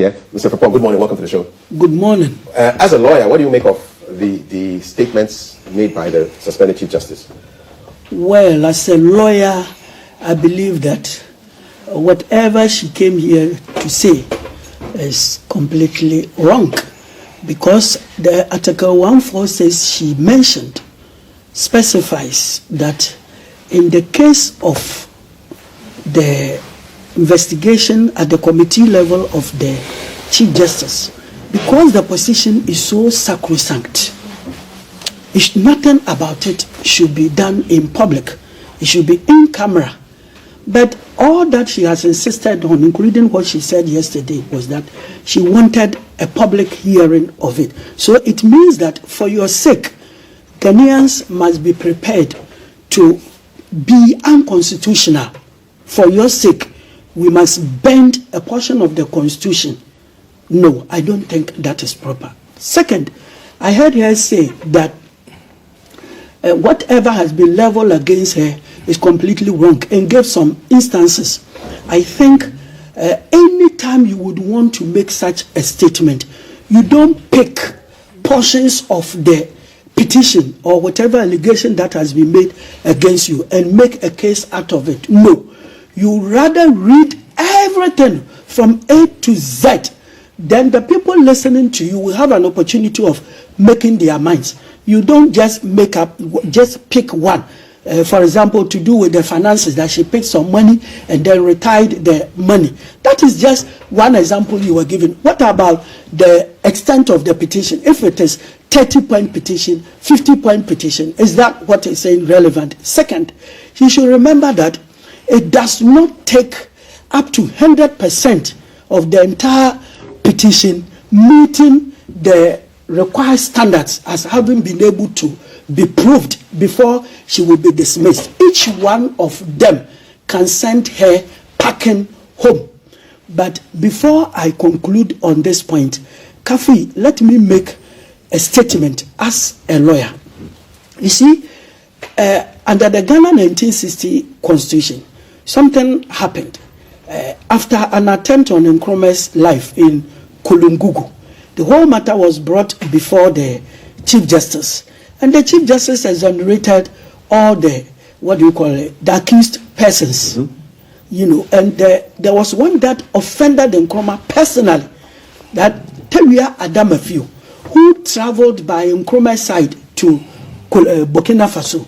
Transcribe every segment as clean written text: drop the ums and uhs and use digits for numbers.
here. Mr. Frepong, good morning. Welcome to the show. Good morning. As a lawyer, what do you make of the statements made by the suspended Chief Justice? Well, as a lawyer, I believe that whatever she came here to say is completely wrong, because the Article 1.4 says she mentioned, specifies that in the case of the investigation at the committee level of the Chief Justice, because the position is so sacrosanct, nothing about it should be done in public. It should be in camera. But all that she has insisted on, including what she said yesterday, was that she wanted a public hearing of it. So it means that for your sake, Ghanaians must be prepared to be unconstitutional. For your sake, we must bend a portion of the Constitution. No, I don't think that is proper. Second, I heard her say that whatever has been leveled against her is completely wrong, and gave some instances. I think any time you would want to make such a statement, you don't pick portions of the petition or whatever allegation that has been made against you and make a case out of it. No, you rather read everything from A to Z. Then the people listening to you will have an opportunity of making their minds. You don't just just pick one. For example, to do with the finances, that she paid some money and then retired the money. That is just one example you were given. What about the extent of the petition? If it is 30-point petition, 50-point petition, is that what is saying relevant? Second, you should remember that it does not take up to 100% of the entire petition meeting the required standards as having been able to be proved before she will be dismissed. Each one of them can send her packing home. But before I conclude on this point, Kafi, let me make a statement as a lawyer. You see, under the Ghana 1960 Constitution, something happened after an attempt on Nkrumah's life in Kolungugu. The whole matter was brought before the Chief Justice, and the Chief Justice exonerated all the, the accused persons. You know, and there was one that offended Nkrumah personally, that Tewia Adamafio, who traveled by Nkrumah's side to Burkina Faso,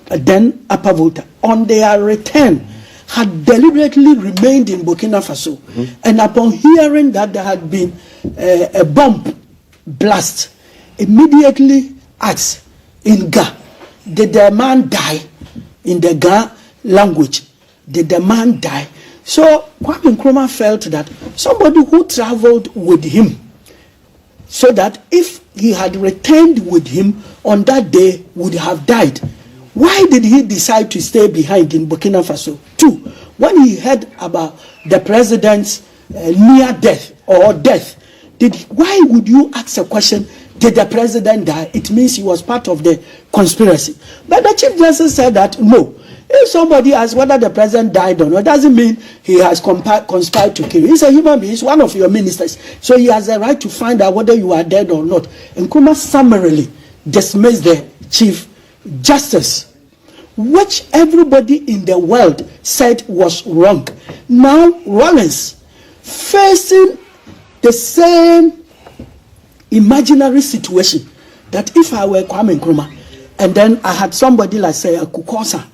then Upper Volta. On their return, had deliberately remained in Burkina Faso, and upon hearing that there had been a bomb blast, immediately asked in Ga, did the man die? In the Ga language, did the man die? So Kwame Nkrumah felt that somebody who traveled with him, so that if he had returned with him on that day, would have died. Why did he decide to stay behind in Burkina Faso? Two, when he heard about the president's near death or death, why would you ask a question, did the president die? It means he was part of the conspiracy. But the Chief Justice said that, no, if somebody asks whether the president died or not, doesn't mean he has conspired to kill you. He's a human being, he's one of your ministers. So he has a right to find out whether you are dead or not. And Nkrumah summarily dismissed the Chief Justice, which everybody in the world said was wrong. Now Rawlings, facing the same imaginary situation, that if I were Kwame Nkrumah and then I had somebody like, say, a Kukosa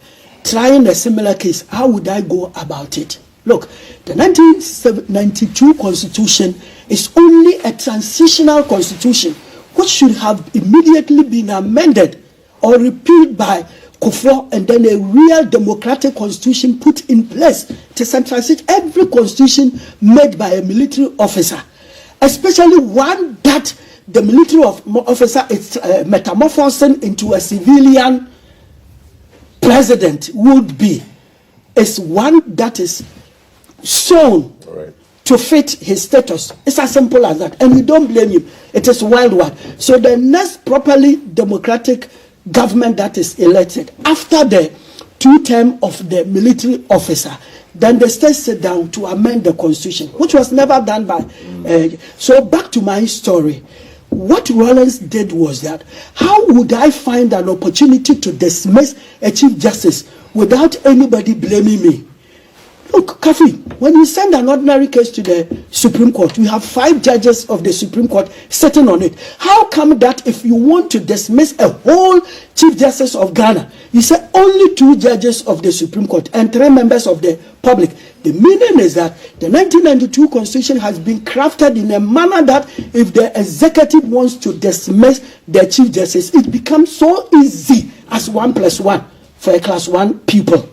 trying a similar case, how would I go about it? Look, the 1992 Constitution is only a transitional constitution which should have immediately been amended or repealed by Kufuor, and then a real democratic constitution put in place to centralize every constitution made by a military officer, especially one that the military officer is metamorphosing into a civilian president would be, is one that is shown to fit his status. It's as simple as that, and we don't blame him. It is worldwide. So the next properly democratic government that is elected after the two term of the military officer then the state sit down to amend the constitution, which was never done by. So back to my story. What Rawlings did was that, how would I find an opportunity to dismiss a chief justice without anybody blaming me? Look, Kafi, when you send an ordinary case to the Supreme Court, you have 5 judges of the Supreme Court sitting on it. How come that if you want to dismiss a whole Chief Justice of Ghana, you say only 2 judges of the Supreme Court and 3 members of the public? The meaning is that the 1992 Constitution has been crafted in a manner that if the executive wants to dismiss the Chief Justice, it becomes so easy as 1 + 1 for a class 1 pupil.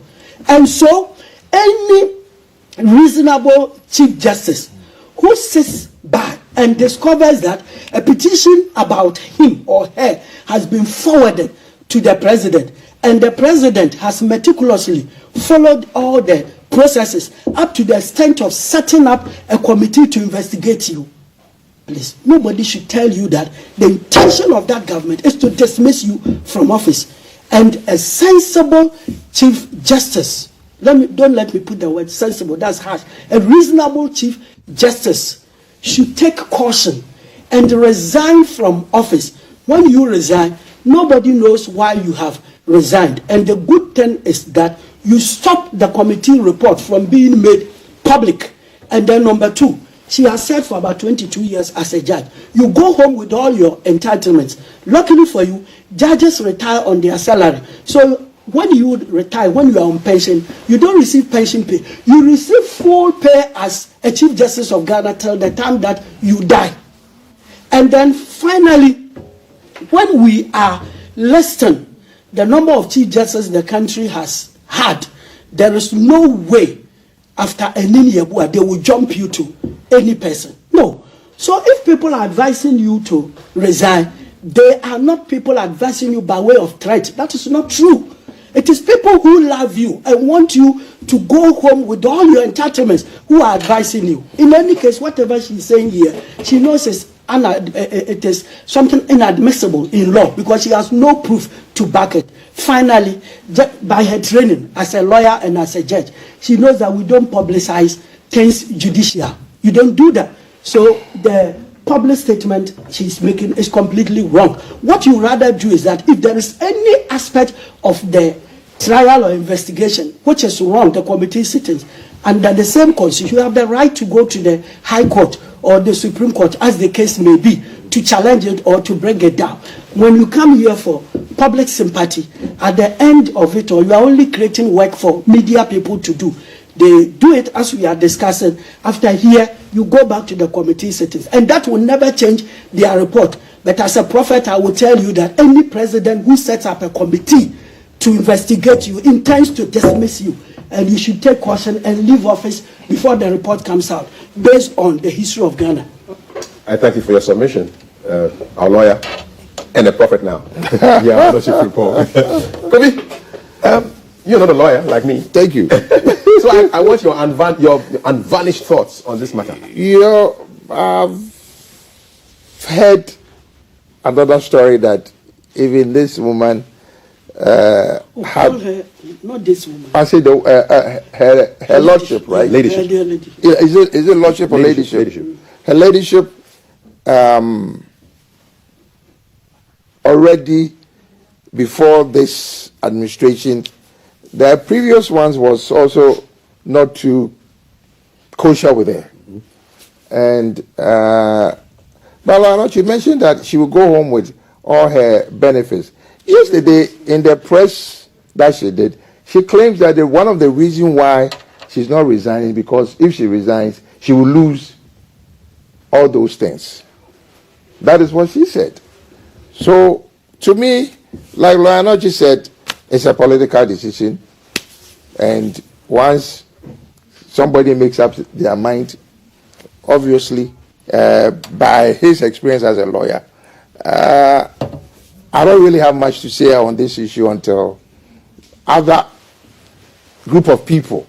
And so, any reasonable Chief Justice who sits by and discovers that a petition about him or her has been forwarded to the president, and the president has meticulously followed all the processes up to the extent of setting up a committee to investigate you, please, nobody should tell you that the intention of that government is to dismiss you from office. And a sensible Chief Justice, don't let me put the word sensible, that's harsh. A reasonable Chief Justice should take caution and resign from office. When you resign, nobody knows why you have resigned. And the good thing is that you stop the committee report from being made public. And then number 2, she has served for about 22 years as a judge. You go home with all your entitlements. Luckily for you, judges retire on their salary. So when you retire, when you are on pension, you don't receive pension pay. You receive full pay as a Chief Justice of Ghana till the time that you die. And then finally, when we are listing the number of Chief Justices the country has had, there is no way after a Yebua they will jump you to any person. No. So if people are advising you to resign, they are not people advising you by way of threat. That is not true. It is people who love you and want you to go home with all your entitlements who are advising you. In any case, whatever she's saying here, she knows it is something inadmissible in law because she has no proof to back it. Finally, by her training as a lawyer and as a judge, she knows that we don't publicize things judicial. You don't do that. So the public statement she's making is completely wrong. What you rather do is that if there is any aspect of the trial or investigation which is wrong, the committee sittings, under the same constitution, you have the right to go to the High Court or the Supreme Court, as the case may be, to challenge it or to bring it down. When you come here for public sympathy, at the end of it all, you are only creating work for media people to do. They do it as we are discussing. After here, you go back to the committee sittings. And that will never change their report. But as a prophet, I will tell you that any president who sets up a committee to investigate you intends to dismiss you. And you should take caution and leave office before the report comes out, based on the history of Ghana. I thank you for your submission, our lawyer, and a prophet now. Yeah, lordship report. Kobe, you're not a lawyer like me. Thank you. So I want your unvarnished thoughts on this matter. I've heard another story that even this woman had. Her, not this woman. I said her lordship, right? Ladyship. Is it lordship or ladyship? Ladyship. Her ladyship already before this administration. The previous ones was also not too kosher with her. And Baba, she mentioned that she will go home with all her benefits. Yesterday, in the press that she did, she claims that one of the reasons why she's not resigning because if she resigns, she will lose all those things. That is what she said. So, to me, like Lawyer Ansa said, it's a political decision, and once somebody makes up their mind, obviously, by his experience as a lawyer, I don't really have much to say on this issue until other group of people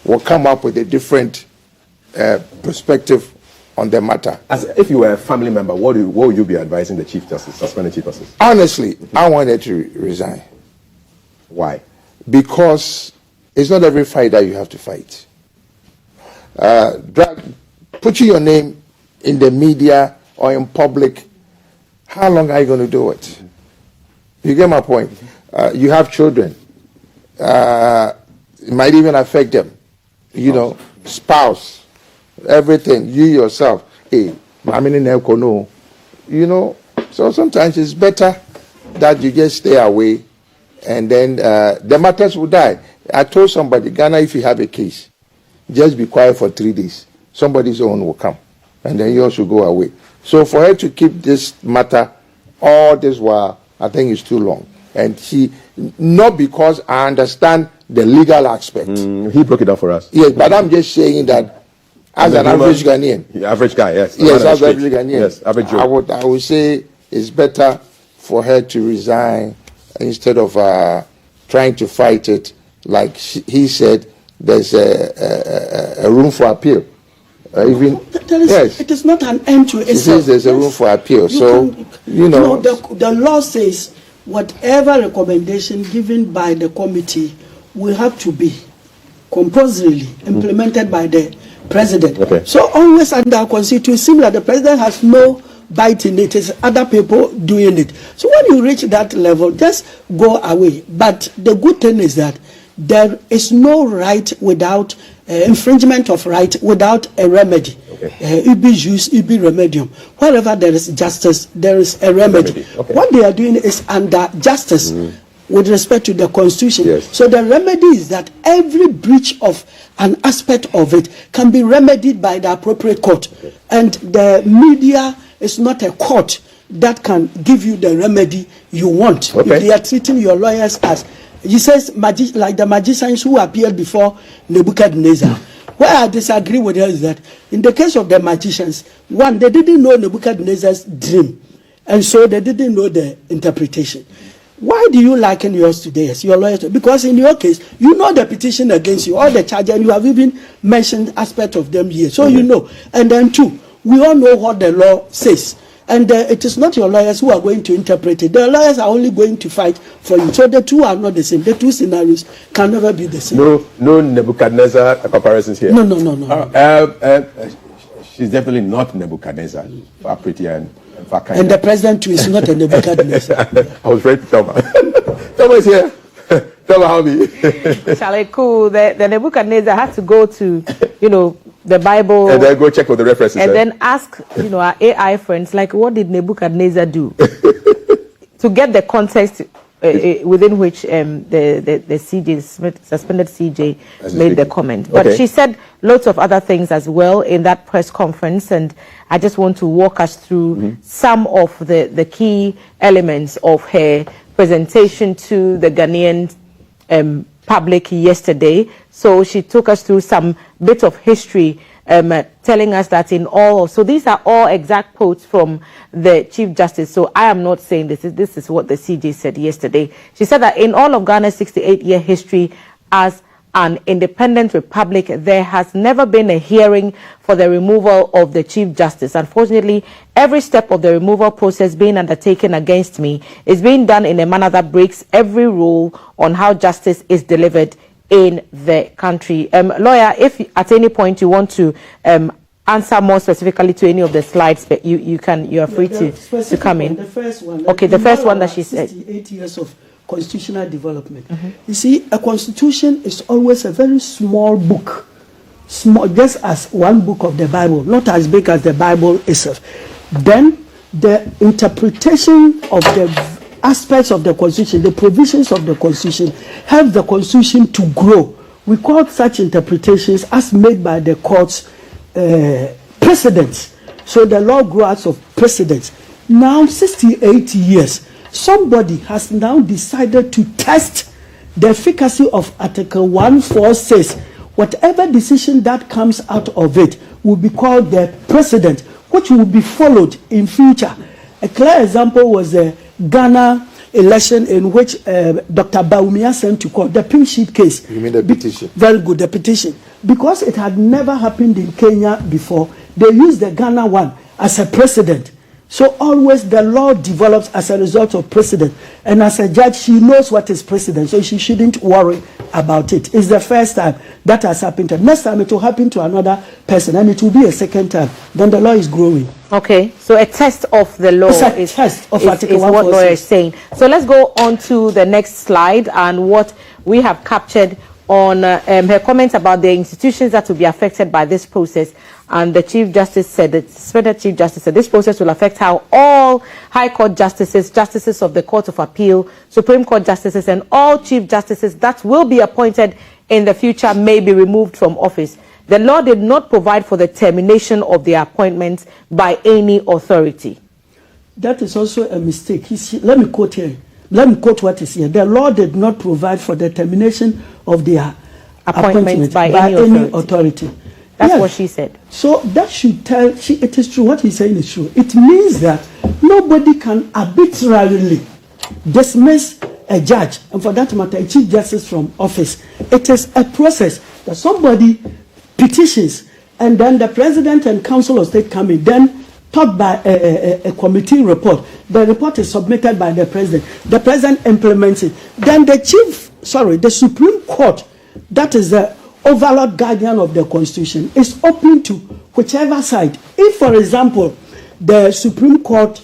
will come up with a different perspective on the matter. As if you were a family member, what would you be advising the Chief Justice, suspended Chief Justice? Honestly, I wanted to resign. Why? Because it's not every fight that you have to fight. Putting your name in the media or in public, how long are you going to do it? You get my point? You have children. It might even affect them. You know, spouse, everything, you yourself. Hey, you know, so sometimes it's better that you just stay away, and then the matters will die. I told somebody, Ghana, if you have a case, just be quiet for 3 days. Somebody's own will come, and then yours will go away. So for her to keep this matter all this while, I think it's too long. And she, not because I understand the legal aspect. He broke it down for us. Yes, but I'm just saying that as an average Ghanaian. Average guy, yes. Yes, as an average Ghanaian. Yes, average Joe. I would say it's better for her to resign instead of trying to fight it. Like he said, there's a room for appeal. Yes. It is not an end to it. She says there's a room for appeal. You know, the law says whatever recommendation given by the committee will have to be compulsorily implemented by the president. Okay. So always under our constitution, similar, the president has no bite in it. It's other people doing it. So when you reach that level, just go away. But the good thing is that there is no right without infringement of right without a remedy. Okay. It be use, it be remedium. Wherever there is justice, there is a remedy. Okay. What they are doing is under justice with respect to the constitution. Yes. So the remedy is that every breach of an aspect of it can be remedied by the appropriate court. Okay. And the media is not a court that can give you the remedy you want. Okay. If they are treating your lawyers as, he says, like the magicians who appeared before Nebuchadnezzar. Where I disagree with her is that in the case of the magicians, one, they didn't know Nebuchadnezzar's dream, and so they didn't know the interpretation. Why do you liken yours today as your lawyer? Because in your case, you know the petition against you, all the charges, and you have even mentioned aspects of them here. So you know. And then two, we all know what the law says. And it is not your lawyers who are going to interpret it. The lawyers are only going to fight for you. So the two are not the same. The two scenarios can never be the same. No Nebuchadnezzar comparisons here. No. She's definitely not Nebuchadnezzar. Far prettier and far kinder. And the president too is not a Nebuchadnezzar. I was ready to tell her. Tell is here. Tell her how me. Charlie, cool. The Nebuchadnezzar had to go to, the Bible, and then go check for the references, and then ask, our AI friends, like, what did Nebuchadnezzar do to get the context within which the CJ, suspended CJ, made the comment. But she said lots of other things as well in that press conference, and I just want to walk us through some of the key elements of her presentation to the Ghanaian public yesterday. So she took us through some bit of history, telling us that in all, so these are all exact quotes from the Chief Justice. So I am not saying this is what the CJ said yesterday. She said that in all of Ghana's 68-year history as an independent republic, there has never been a hearing for the removal of the Chief Justice. Unfortunately, every step of the removal process being undertaken against me is being done in a manner that breaks every rule on how justice is delivered in the country. Lawyer, if at any point you want to answer more specifically to any of the slides, but you are free to come in. The first one. Okay, the first one that she said. 68 years of constitutional development. You see, a constitution is always a very small book, small, just as one book of the Bible, not as big as the Bible itself. Then the interpretation of the aspects of the constitution, the provisions of the constitution, help the constitution to grow. We call such interpretations as made by the courts precedents. So the law grows out of precedents. Now 68 years, somebody has now decided to test the efficacy of Article 146. Whatever decision that comes out of it will be called the precedent, which will be followed in future. A clear example was the Ghana election in which Dr. Bawumia sent to court, the pink sheet case. You mean the petition? Very good, the petition. Because it had never happened in Kenya before, they used the Ghana one as a precedent. So always the law develops as a result of precedent. And as a judge, she knows what is precedent, so she shouldn't worry about it. It's the first time that has happened to her. Next time it will happen to another person, and it will be a second time. Then the law is growing. Okay, so a test of the law is what lawyer is saying. So let's go on to the next slide and what we have captured on her comments about the institutions that will be affected by this process. And the Chief Justice said, the suspended Chief Justice said, this process will affect how all High Court justices, justices of the Court of Appeal, Supreme Court justices, and all Chief Justices that will be appointed in the future may be removed from office. The law did not provide for the termination of their appointments by any authority. That is also a mistake. Let me quote here. Let me quote what is here. The law did not provide for the termination of their appointments by any authority. That's what she said. So that should tell, it is true, what he's saying is true. It means that nobody can arbitrarily dismiss a judge, and for that matter, a Chief Justice from office. It is a process that somebody petitions, and then the President and Council of State come in, then taught by a committee report. The report is submitted by the President. The President implements it. Then the Supreme Court, that is the overlord guardian of the Constitution, is open to whichever side. If, for example, the Supreme Court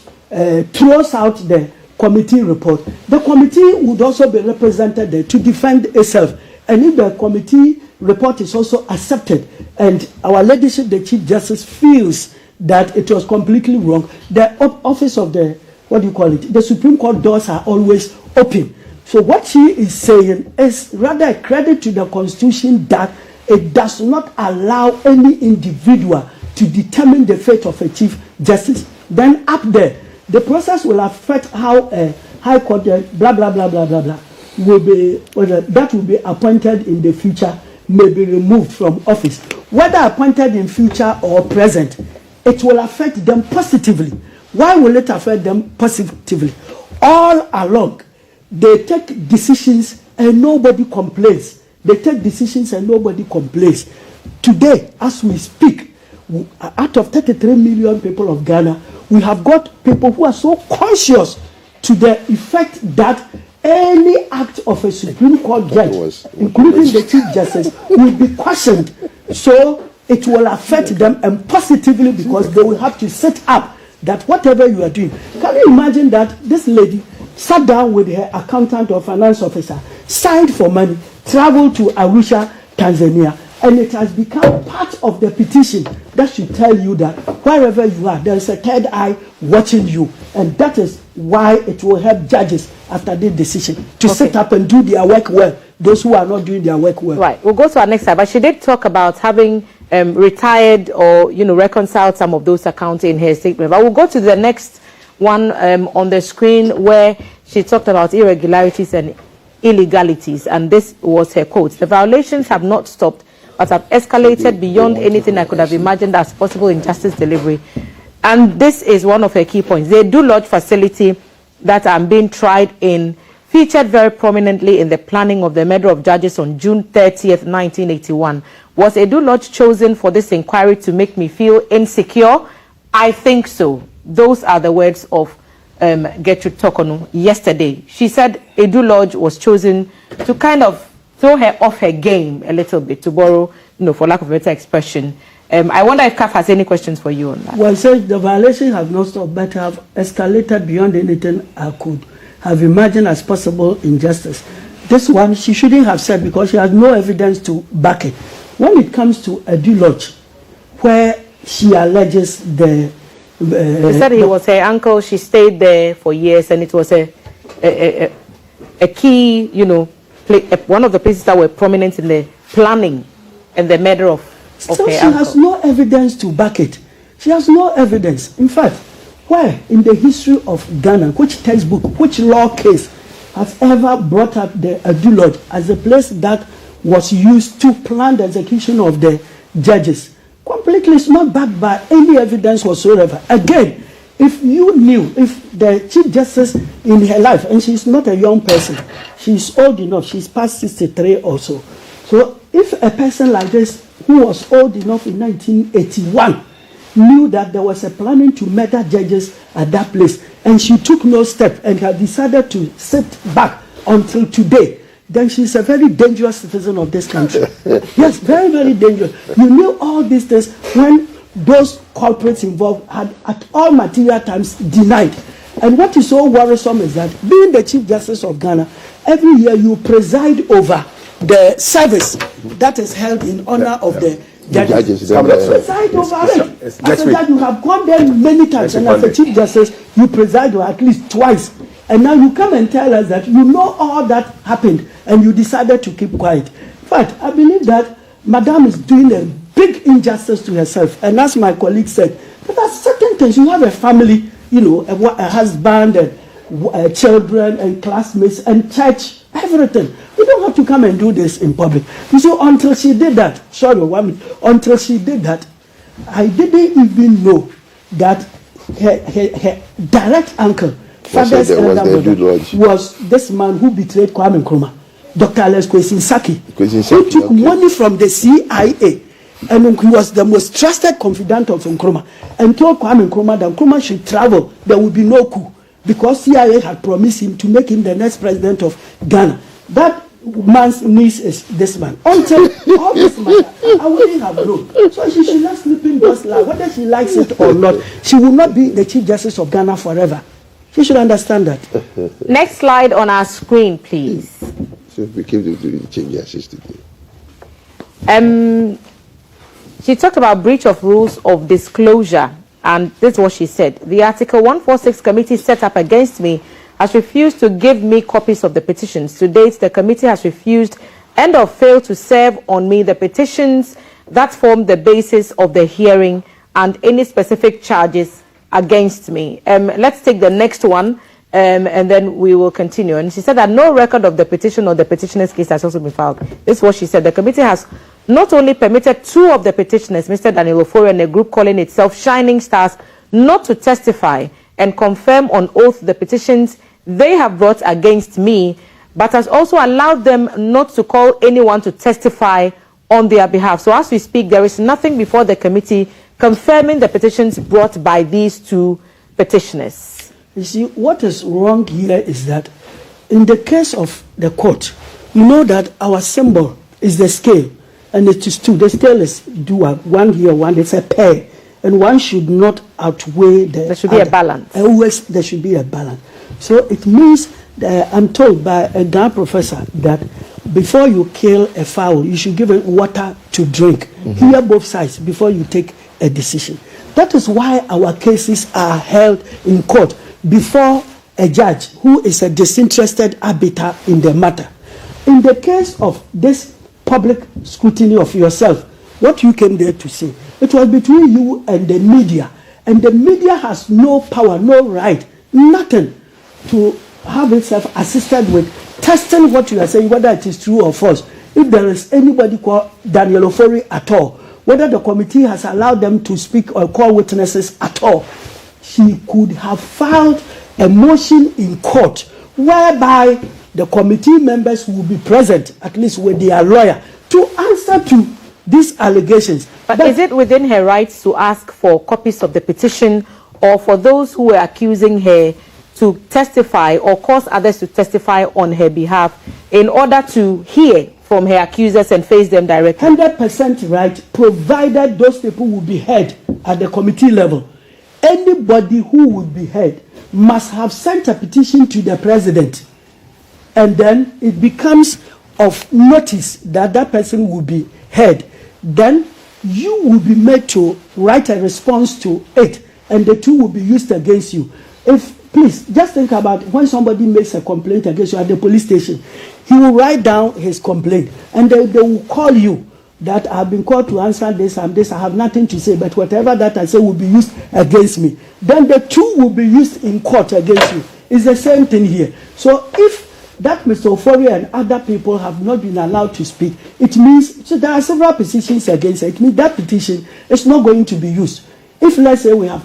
throws out the committee report, the committee would also be represented there to defend itself. And if the committee report is also accepted and our leadership, the Chief Justice, feels that it was completely wrong, the office of the, the Supreme Court doors are always open. So what she is saying is rather a credit to the Constitution that it does not allow any individual to determine the fate of a Chief Justice. Then up there, the process will affect how a High Court, blah, blah, blah, blah, blah, blah, will be, that will be appointed in the future, may be removed from office. Whether appointed in future or present, it will affect them positively. Why will it affect them positively? All along, they take decisions and nobody complains. They take decisions and nobody complains. Today, as we speak, out of 33 million people of Ghana, we have got people who are so conscious to the effect that any act of a Supreme Court judge, including the Chief Justice, will be questioned. So it will affect them, and positively, because they will have to set up that whatever you are doing. Can you imagine that this lady sat down with her accountant or finance officer, signed for money, traveled to Arusha, Tanzania, and it has become part of the petition that should tell you that wherever you are, there is a third eye watching you. And that is why it will help judges after this decision to set up and do their work well, those who are not doing their work well. Right, we'll go to our next slide, but she did talk about having retired or, reconciled some of those accounts in her statement. But we'll go to the next one on the screen where she talked about irregularities and illegalities, and this was her quote: "The violations have not stopped but have escalated beyond anything I could have imagined as possible in justice delivery." And this is one of her key points. The Edu Lodge facility that I'm being tried in featured very prominently in the planning of the murder of judges on June 30th, 1981. Was Edu Lodge chosen for this inquiry to make me feel insecure? I think so. Those are the words of Gertrude Torkornoo yesterday. She said Edu Lodge was chosen to kind of throw her off her game a little bit, to borrow, for lack of a better expression. I wonder if CAF has any questions for you on that. Well, so the violations have not stopped, but have escalated beyond anything I could have imagined as possible in justice. This one she shouldn't have said because she has no evidence to back it. When it comes to Edu Lodge, where she alleges the... she said he was her uncle, she stayed there for years, and it was a key, one of the places that were prominent in the planning and the murder of so her she uncle. Has no evidence to back it. She has no evidence. In fact, where in the history of Ghana, which textbook, which law case has ever brought up the Edu Lodge as a place that was used to plan the execution of the judges? Completely, it's not backed by any evidence whatsoever. Again, if you knew, if the Chief Justice in her life, and she's not a young person, she's old enough, she's past 63 or so. So if a person like this, who was old enough in 1981, knew that there was a planning to murder judges at that place, and she took no step and had decided to sit back until today, then she's a very dangerous citizen of this country. Yes, very, very dangerous. You knew all these things when those culprits involved had at all material times denied. And what is so worrisome is that being the Chief Justice of Ghana, every year you preside over the service that is held in honor of the judges. You preside over it. As a judge, you have gone there many times, and as a Chief Justice, you preside over at least twice. And now you come and tell us that you know all that happened, and you decided to keep quiet. But I believe that Madam is doing a big injustice to herself. And as my colleague said, there are certain things. You have a family, you know, a husband and children and classmates and church, everything. You don't have to come and do this in public. You see, until she did that, until she did that, I didn't even know that her direct uncle, father's elder brother, was this man who betrayed Kwame Nkrumah, Dr. Alex Kwesi, who took money from the CIA. And he was the most trusted confidant of Nkrumah, and told Kwame Nkrumah that Nkrumah should travel, there would be no coup, because CIA had promised him to make him the next president of Ghana. That man's niece is this man. Until all this matter, I wouldn't have known. So she should not sleep in God's life. Whether she likes it or not, she will not be the Chief Justice of Ghana forever. She should understand that. Next slide on our screen, please. So we keep the Chief Justice today. She talked about breach of rules of disclosure, and this is what she said. The Article 146 committee set up against me has refused to give me copies of the petitions. To date, the committee has refused and or failed to serve on me the petitions that form the basis of the hearing and any specific charges against me. Let's take the next one, and then we will continue. And she said that no record of the petition or the petitioner's case has also been filed. This is what she said. The committee has not only permitted two of the petitioners, Mr. Daniel Ofori and a group calling itself Shining Stars, not to testify and confirm on oath the petitions they have brought against me, but has also allowed them not to call anyone to testify on their behalf. So as we speak, there is nothing before the committee confirming the petitions brought by these two petitioners. You see, what is wrong here is that in the case of the court, you know that our symbol is the scale. And it is two. The scale is dual. One here, one. It's a pair. And one should not outweigh the other. There should be a balance. Always there should be a balance. So it means that I'm told by a Ghana professor that before you kill a fowl, you should give it water to drink. Hear both sides before you take a decision. That is why our cases are held in court before a judge who is a disinterested arbiter in the matter. In the case of this public scrutiny of yourself, what you came there to say, it was between you and the media, and the media has no power, no right, nothing to have itself assisted with testing what you are saying, whether it is true or false. If there is anybody called Daniel Ofori at all, whether the committee has allowed them to speak or call witnesses at all, she could have filed a motion in court whereby the committee members will be present, at least with their lawyer, to answer to these allegations. But is it within her rights to ask for copies of the petition, or for those who were accusing her to testify or cause others to testify on her behalf in order to hear from her accusers and face them directly? 100% right, provided those people will be heard at the committee level. Anybody who would be heard must have sent a petition to the president, and then it becomes of notice that that person will be heard. Then you will be made to write a response to it, and the two will be used against you. Please, just think about when somebody makes a complaint against you at the police station. He will write down his complaint, and they will call you that I've been called to answer this and this. I have nothing to say, but whatever that I say will be used against me. Then the two will be used in court against you. It's the same thing here. So if that Mr. Ofori and other people have not been allowed to speak, it means, so there are several petitions against it. It means that petition is not going to be used. If, let's say, we have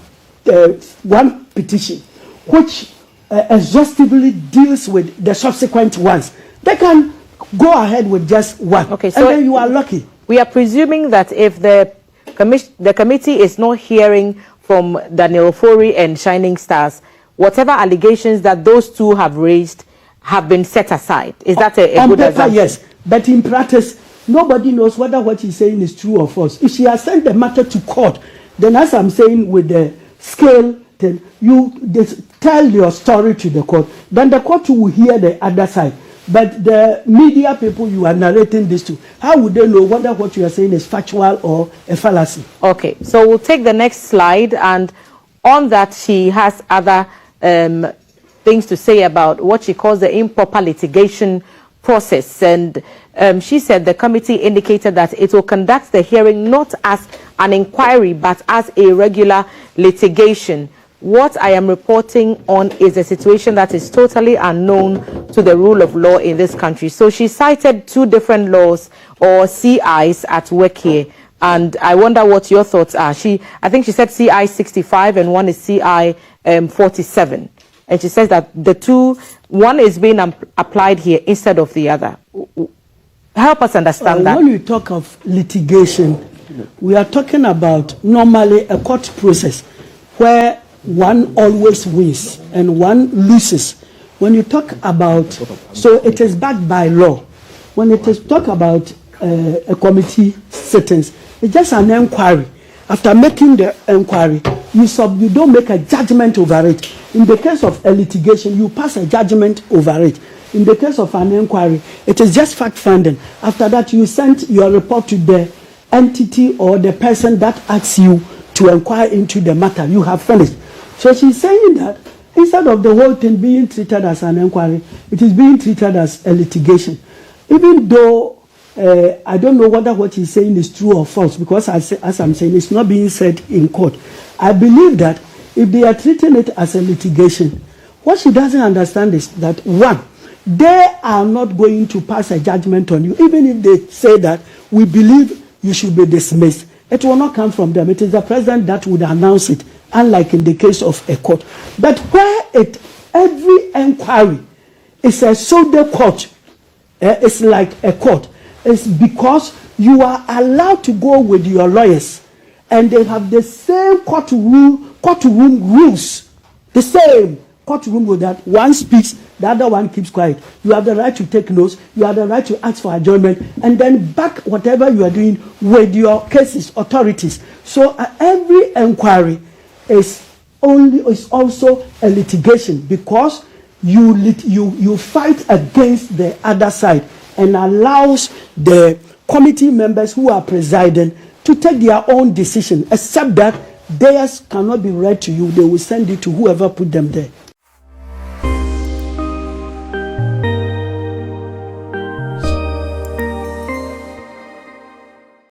one petition which exhaustively deals with the subsequent ones, they can go ahead with just one. Okay, so and then you are lucky. We are presuming that if the the committee is not hearing from Daniel Ofori and Shining Stars. Whatever allegations that those two have raised have been set aside. Is that a good assumption? Yes, but in practice, nobody knows whether what he's saying is true or false. If she has sent the matter to court, then as I'm saying with the scale, then you tell your story to the court. Then the court will hear the other side. But the media people you are narrating this to, how would they know whether what you are saying is factual or a fallacy? Okay, so we'll take the next slide, and on that she has other things to say about what she calls the improper litigation process. And she said the committee indicated that it will conduct the hearing not as an inquiry but as a regular litigation. What I am reporting on is a situation that is totally unknown to the rule of law in this country. So she cited two different laws or CIs at work here, and I wonder what your thoughts are. I think she said CI 65 and one is CI 47, and she says that the two, one is being applied here instead of the other. Help us understand that. When we talk of litigation, we are talking about normally a court process where one always wins and one loses. When you talk about, so it is backed by law. When it is talk about a committee sittings, it's just an inquiry. After making the inquiry, you don't make a judgment over it. In the case of a litigation, you pass a judgment over it. In the case of an inquiry, it is just fact-finding. After that, you send your report to the entity or the person that asks you to inquire into the matter. You have finished. So she's saying that instead of the whole thing being treated as an inquiry, it is being treated as a litigation. Even though I don't know whether what he's saying is true or false, because as I'm saying, it's not being said in court. I believe that if they are treating it as a litigation, what she doesn't understand is that, one, they are not going to pass a judgment on you, even if they say that we believe you should be dismissed. It will not come from them. It is the president that would announce it, unlike in the case of a court. But where every inquiry is a pseudo court, it's like a court. It's because you are allowed to go with your lawyers, and they have the same courtroom rules, the same courtroom rule that one speaks, the other one keeps quiet. You have the right to take notes, you have the right to ask for adjournment, and then back whatever you are doing with your cases, authorities. So every inquiry is also a litigation, because you fight against the other side and allows the committee members who are presiding to take their own decision, except that theirs cannot be read to you. They will send it to whoever put them there.